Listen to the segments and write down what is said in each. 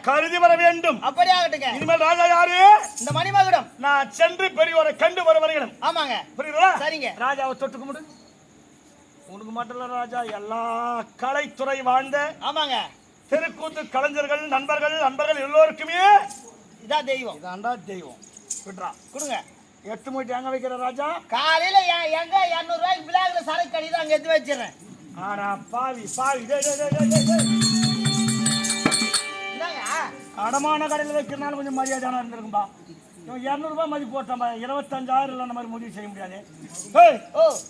கருதி வர வேண்டும். அப்படியே ஆகட்டுங்க. இனிமேல் ராஜா யாரு? இந்த மணிமகுடம். நான் சென்று பெரியவரை கண்டு வர வருகிறேன். ஆமாங்க. புரியுதா? சரிங்க. ராஜாவை தொட்டு கும்பிடு. உனக்கு மட்டும் இல்ல ராஜா, எல்லா கலைத்துறை வாழ்ந்த ஆமாங்க தெருக்கூத்து கலைஞர்கள் நண்பர்கள் எல்லோருக்குமே இதான் தெய்வம். இதாண்டா தெய்வம். விட்றா கொடுங்க. எட்டு மூட்டி எங்க வைக்கிற ராஜா? காலையில எங்க 200 ரூபாய்க்கு பிளாக்ல சரக்கு அடி தான் அங்க எடுத்து வச்சிடறேன். ஆனா பாவி அடமான கடையில் வைக்கிறனால கொஞ்சம் மரியாதையான இருந்திருக்கும்பா. இவன் 200 ரூபாய் மதிப்பு போட்டான். 25,000 இல்லை, அந்த மாதிரி முடிவு செய்ய முடியாது.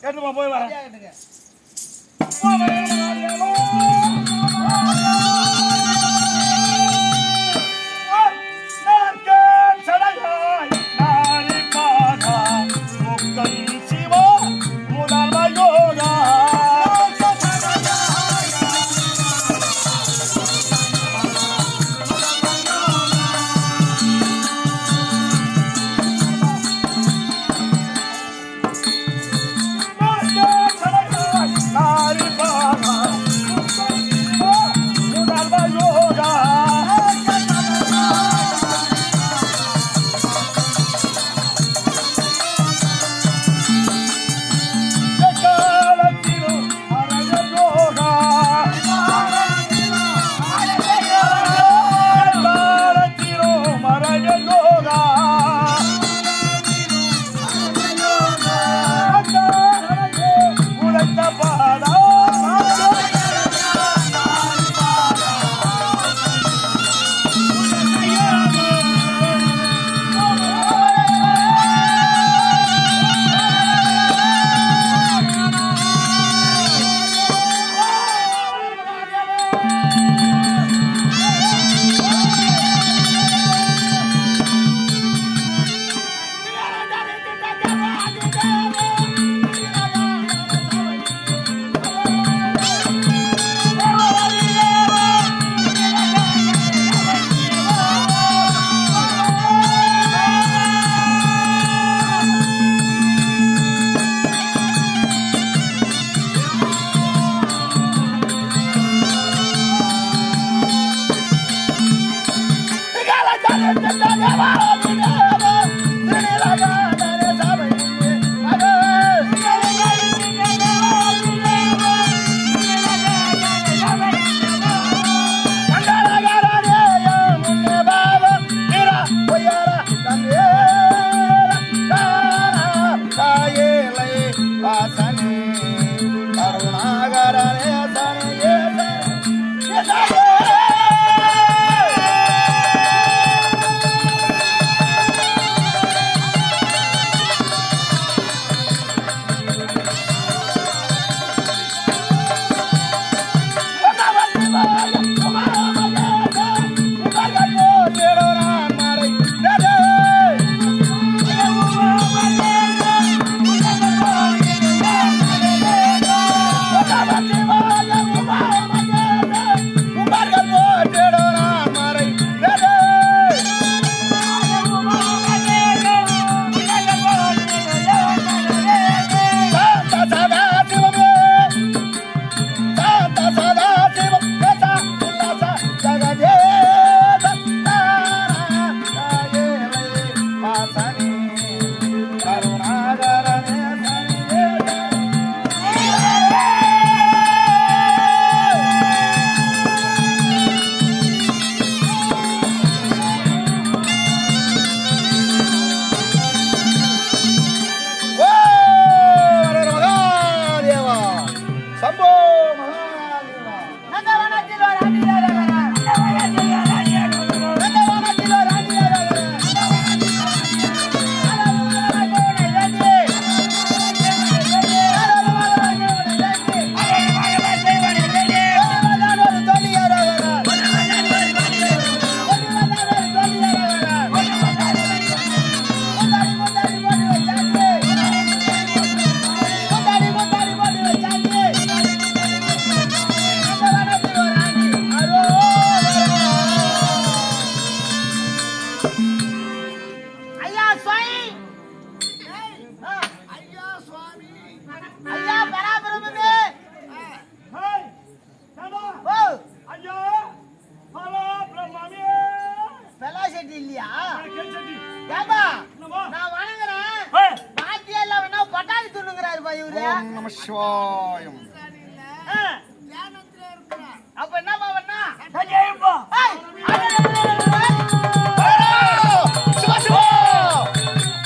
எடுத்துமா போய் வரேன். ஏப்பா என்னம்மா? நான் வணங்குறேன் ஏய், பாத்தியா இல்ல என்ன பட்டாளி துண்ணுங்கறாரு பா இவரு ஓம் நம சிவாயம். ஆ. அப்ப என்னப்பா பண்ணா சஜேப்பா. சிவா சிவா.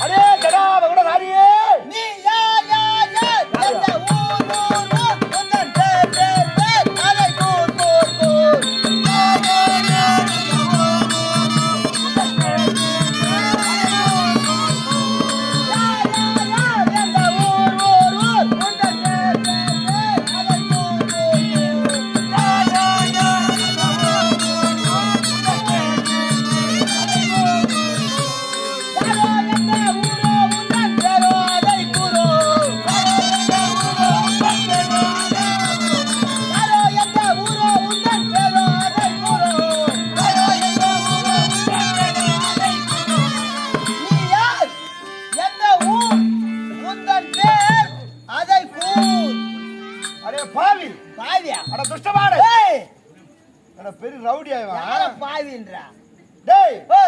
அடே ஜடா பகட ராரியே. நீ யார் யார் யார் எந்த ஊர் ஊர் ஊர் உந்தன் பேர் பேர் பேர் அதை கூர் கூர் கூர் யார் யார் யார் எந்த ஊர் ஊர் ஊர் உந்தன் பேர் பேர் பேர் அதை கூர் கூர் கூர் யார் யார் யார் எந்த ஊர் ஊர் ஊர் உந்தன் பேர் பேர் பேர் அதை கூர் கூர் யாரோ எந்த ஊரோ உந்தன் பேரோ அதை கூரோ யாரோ எந்த ஊரோ உந்தன் பேரோ அதை கூரோ யாரோ எந்த ஊரோ உந்தன் பேரோ அதை கூரோ நீ யார் எந்த ஊர் உந்தன் பேர் அதை கூர் அடே பாவி. பாவியா அட துஷ்டமாடு. ஏய் அட பெரிய ரவுடியா யார இவன். பாவின்றா டேய் ஓ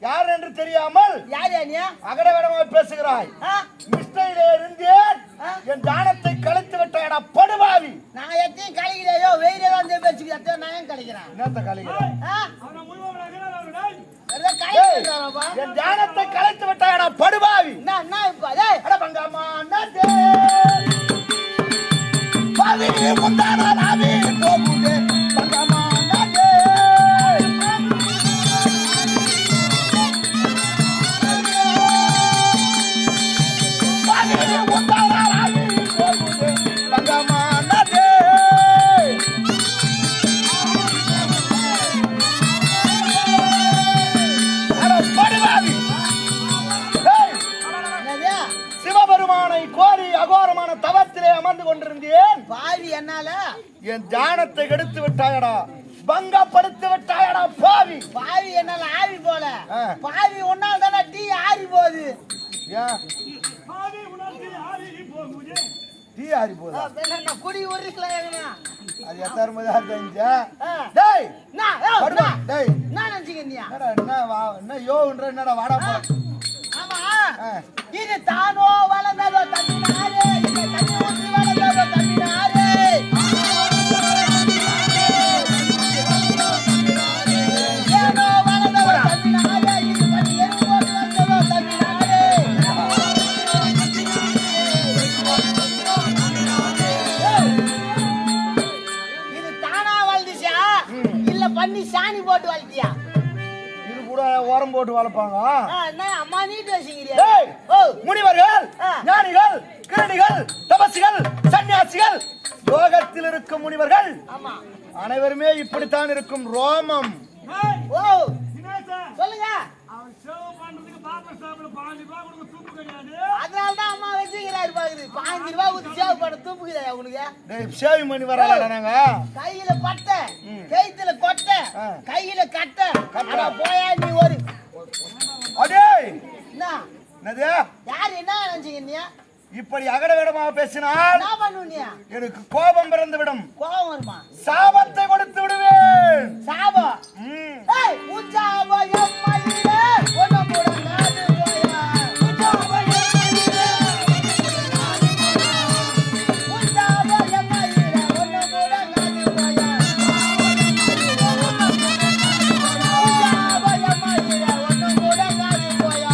யார் என்று தெரியாமல் யார் நீ அகடவடமாக பேசுகிறாய். ஆ மிஸ்டையிலே இருந்தேன். ஆ? என் தானத்தை கலைத்து விட்டாயடா படுபாவி. நான் எத்தையும் கலைக்கிறேயோ வெயிலே வந்து பேச்சுக்கு எத்தையும் நான் ஏன் கலைக்கிறேன் என்னத்த கலைக்கிற? ஆ அவனை முழுவதும் நகராத டேய். வெறுതെ டேய், கலைக்கிறானப்பா என் தானத்தை கலைத்து விட்டாயடா படுபாவி. என்ன இப்ப டேய் அட பங்கம்மா நதே. பாவி முந்தானா நாவி போகுதே. பங்கம்மா நதே. பாவி முந்தானா நாவி போகுதே. பங்கம்மா நதே. அட படுபாவி. டேய், என்னது சிவபெருமானை கோரி அகோரமான தவத்திலே அமர்ந்து கொண்டிருந்தேன். பாவி என்னால என் தியானத்தை கெடுத்து விட்டாயடா, பங்கப்படுத்தி விட்டாயடா பாவி. பாவி என்னால ஆவி போல ஆ. பாவி ஒன்னால தானே டீ ஆறி போகுது ஏன் ஆதி உணர்த்தி ஆதி போகுதே. டீ ஆறி போதா? நான் குடி உருக்கலாம் அது எத்தாருமதா தெரிஞ்சா? டேய் படுவா. டேய் என்ன நினைச்சுக்க நீ என்னடா என்ன யோன்ற என்னடா வாடா போடா. ஆமா ஆ. இது தானோ வளர்ந்ததோ தம்பினாரே இந்த தண்ணி ஊற்றி வளர்ந்ததோ தம்பினாரே ஏனோ வளர்ந்ததோ தம்பினாரே இது பண்ணி எரிந்து போட்டு வந்ததோ தம்பினாரே இது தானா வளர்ந்துச்சா இல்ல பண்ணி சாணி போட்டு வளர்த்தியா இது கூட ஓரம் போட்டு வளர்ப்பாங்க. என்ன அம்மா நீட்டு வச்சுக்கிறியா டேய் ஓ முனிவர்கள், ஆ. ஞானிகள், கிரணிகள், தபசிகள், சன்னியாசிகள், யோகத்தில் இருக்கும் முனிவர்கள் ஆமா அனைவருமே இப்படித்தான் இருக்கும். ரோமம் ஏய், ஓ தினேஷா, சொல்லுங்க அவன் சேவ் பண்றதுக்கு பார்பர் ஷாப்ல 5 ரூபாய் கொடுக்க தூப்பு கிடையாது. அதனாலதான் அம்மா வச்சுக்கிறாரு பாக்குது 5 ரூபாய் ஊத்தி சேவ் பண்ண தூப்புக்குதா உனக்கு டேய் சேவி மணி வரலடா நாங்க. கையில பட்டை கைத்துல கொட்டை ஆ. கையில கட்டை அட போயா நீ ஒரு அடேய் என்ன என்னது யாரு என்ன நினைச்சீங்க நீ இப்படி அகடவிடமாக பேசினால் என்ன பண்ணுவ நீ எனக்கு கோபம் பிறந்து விடும். கோபம் வருமா சாபத்தை கொடுத்து விடுவேன். சாபம் ம். ஏய் உச்சாபம் எம்மையிலே ஒண்ணு முடங்காது போயா உச்சாபம் எம்மையிலே உச்சாபம் எம்மையிலே ஒண்ணு முடங்காது போயா உச்சாபம் எம்மையிலே ஒண்ணு முடங்காது போயா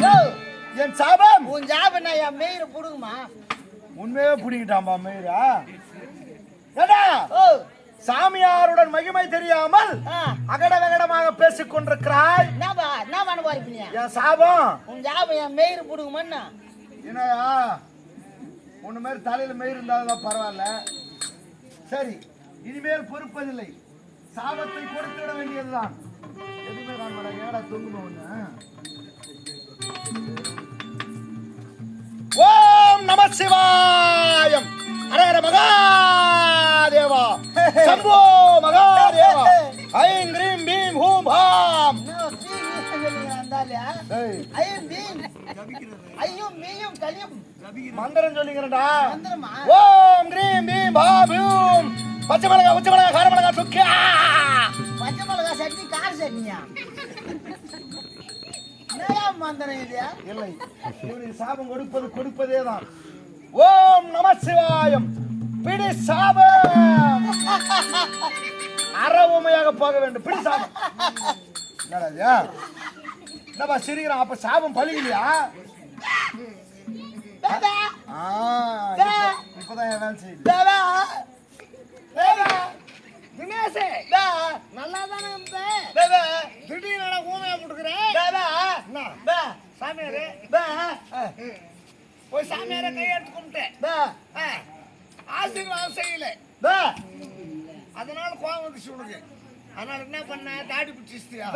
யோ என் சாபம் உன் ஜாபம் நான் என் மெயில புடுங்குமா உண்மையே பிடிக்கிட்டாம்பா மயிரா. ஏடா ஓ சாமியாருடன் மகிமை தெரியாமல் ஆ அகட வெகடமாக பேசிக் கொண்டிருக்கிறாய். என்னப்பா என்ன பண்ண போறீங்க நீ என் சாபம் உன் ஜாபம் என் மெயில புடுங்குமான்னா என்னயா உன்ன மாதிரி தலையில மயிர் இருந்தாதான் பரவாயில்ல. சரி இனிமேல் பொறுப்பதில்லை. சாபத்தை கொடுத்து விட வேண்டியதுதான். எதுவுமே காண ஏடா தொங்குமா ஒண்ணு. ஓம் நம சிவாயம். அரஹர மகாதேவா. சம்போ மகாதேவா. ஐம் கிரீம் பீம் ஹூம் ஹாம். என்ன பீம் சொல்லுங்க அந்தாலியா ஏய் ஐயும் பீம் ஐயும் மீயும் கலியும் மந்திரம் சொல்லிக்கிறேன்டா. வந்துருமா ஓம் கிரீம் பீம் பாபூம். பச்சை மிளகா உச்ச மிளகா கார மிளகா சுக்கா. பச்சை மிளகா சட்னியா என்னையா மந்திரம் இது இல்லை இவனுக்கு சாபம் கொடுப்பதே தான். ஓம் நம சிவாயம் பிடி சாபம். அறவுமையாக போக வேண்டும். பிடி சாபம். என்னடா என்னப்பா சிரிக்கிறான்? அப்ப சாபம் பழிக்கலையா? இப்பதான் என் வேலை செய்யுது. தினேஷ் நல்லா தானே இருந்தேன். திடீர்னு ஊமையா போட்டுக்கிறேன். சாமியாரு போய் சாமியார கையெடுத்து கும்பிட்டேன். ஆசீர்வாதம் செய்யல. அதனால கோவம் வந்துச்சு உனக்கு. அதனால என்ன பண்ண? தாடி பிடிச்சியா?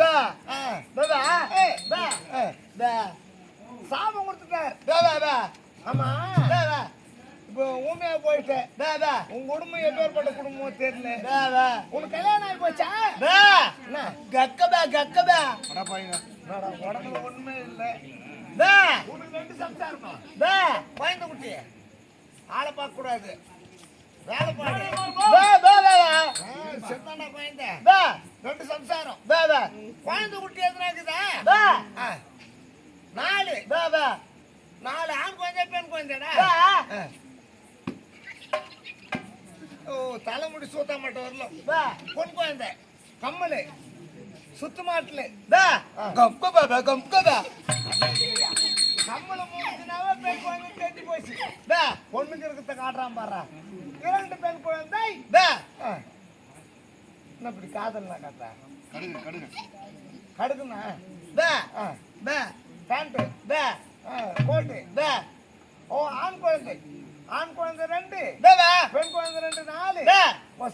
சாபம் கொடுத்துட்டார். ஆமா இப்போ ஊமையா போயிட்டேன். உங்க குடும்பம் எப்பேற்பட்ட குடும்பம் தெரியல. உனக்கு கல்யாணம் ஆகி போச்சா? உடம்புல ஒண்ணுமே இல்லை. உனக்கு 2 சம்சாரமா? குழந்தை குட்டி ஆளை பார்க்க கூடாது. வேலை பாடு. செத்தாண்டா குழந்தை. 2 சம்சாரம். குழந்தை குட்டி எத்தனை இருக்குதா? 4 ஆண் குழந்தை பெண் குழந்தைடா. ஓ தலைமுடி சூத்த மாட்டோம் வரலாம். பொன் குழந்தை கம்மலு சுத்து மாட்டுல கம்மல மூணுனாவே பெண் குழந்தை கட்டி போச்சு. பொண்ணுக்கு இருக்கிறத காட்டுறான் பாரு. 2 பெண் குழந்தை. என்ன இப்படி காதல்னா காட்டா? கடுக்குண்ணா பேண்ட்டு கோட்டு. ஓ ஆண் குழந்தை 2, பெண் குழந்தை 2, 4.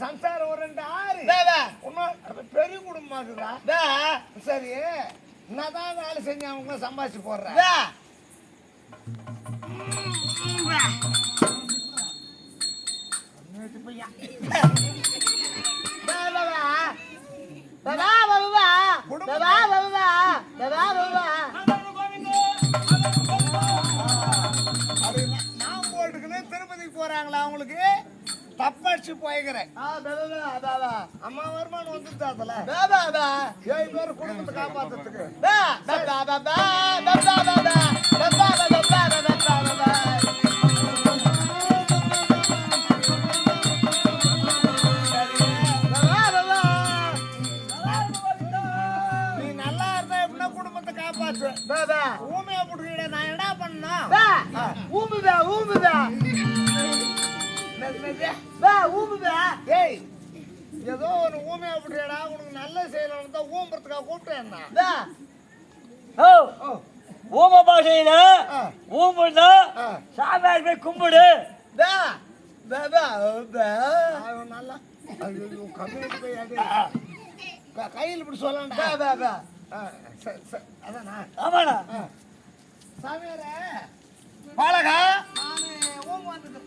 சம்சாரம் ஒரு 2, 6. பெரிய குடும்பமா இருக்குதா? சரி என்னதான் வேலை செஞ்சு அவங்க சம்பாதிச்சு போடுறேன். நான் போட்டுக்குன்னு திருப்பதிக்கு போறாங்களா? அவங்களுக்கு தப்பாச்சு போய்க்கிறேன். அம்மா வருமானம் வந்துட்டாதுல 7 பேர் குடும்பத்தை காப்பாத்துறதுக்கு. நீ நல்லா இருந்தா எப்படின்னா குடும்பத்தை காப்பாற்று. ஊமையா போட்டுக்கிட்ட நான் என்ன பண்ணணும்? ஏதோ ஒரு ஊமையா போட்டுடா. உனக்கு நல்ல செய்யணும் தான் ஊம்புறதுக்காக கூப்பிட்டேன். ஊம பாஷையில ஊம்புனா சாமியார் போய் கும்பிடு. நல்லா கையில் இப்படி சொல்லண்டா. அதானா? ஆமாடா சாமியாரே பாலகா நானு ஊம்பு வந்துட்டேன்.